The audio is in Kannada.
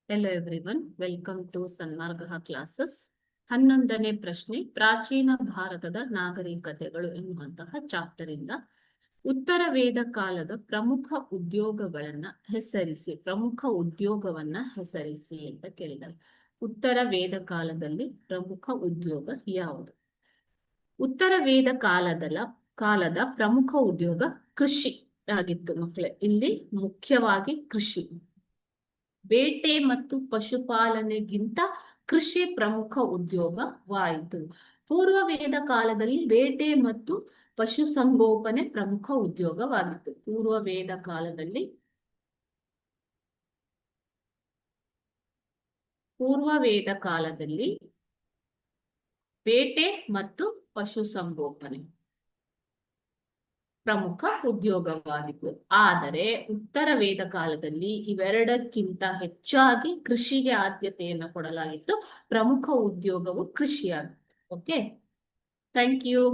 Hello everyone, welcome to Sanmarga classes. 11ನೇ ಪ್ರಶ್ನೆ, ಪ್ರಾಚೀನ ಭಾರತದ ನಾಗರಿಕತೆಗಳು ಎನ್ನುವಂತಹ ಚಾಪ್ಟರ್ ಇಂದ ಉತ್ತರ ವೇದ ಕಾಲದ ಪ್ರಮುಖ ಉದ್ಯೋಗಗಳನ್ನ ಹೆಸರಿಸಿ, ಪ್ರಮುಖ ಉದ್ಯೋಗವನ್ನ ಹೆಸರಿಸಿ ಅಂತ ಕೇಳಿದ್ದಾರೆ. ಉತ್ತರ ವೇದ ಕಾಲದಲ್ಲಿ ಪ್ರಮುಖ ಉದ್ಯೋಗ ಯಾವುದು? ಉತ್ತರ ವೇದ ಕಾಲದ ಪ್ರಮುಖ ಉದ್ಯೋಗ ಕೃಷಿ ಆಗಿತ್ತು ಮಕ್ಕಳೇ. ಇಲ್ಲಿ ಮುಖ್ಯವಾಗಿ ಕೃಷಿ, ಬೇಟೆ ಮತ್ತು ಪಶುಪಾಲನೆಗಿಂತ ಕೃಷಿ ಪ್ರಮುಖ ಉದ್ಯೋಗವಾಯಿತು. ಪೂರ್ವ ವೇದ ಕಾಲದಲ್ಲಿ ಬೇಟೆ ಮತ್ತು ಪಶುಸಂಗೋಪನೆ ಪ್ರಮುಖ ಉದ್ಯೋಗವಾಗಿತ್ತು. ಪೂರ್ವ ವೇದ ಕಾಲದಲ್ಲಿ ಬೇಟೆ ಮತ್ತು ಪಶುಸಂಗೋಪನೆ ಪ್ರಮುಖ ಉದ್ಯೋಗವಾಗಿತ್ತು. ಆದರೆ ಉತ್ತರ ವೇದ ಕಾಲದಲ್ಲಿ ಇವೆರಡಕ್ಕಿಂತ ಹೆಚ್ಚಾಗಿ ಕೃಷಿಗೆ ಆದ್ಯತೆಯನ್ನು ಕೊಡಲಾಗಿತ್ತು. ಪ್ರಮುಖ ಉದ್ಯೋಗವು ಕೃಷಿಯಾಗಿತ್ತು. Okay, thank you.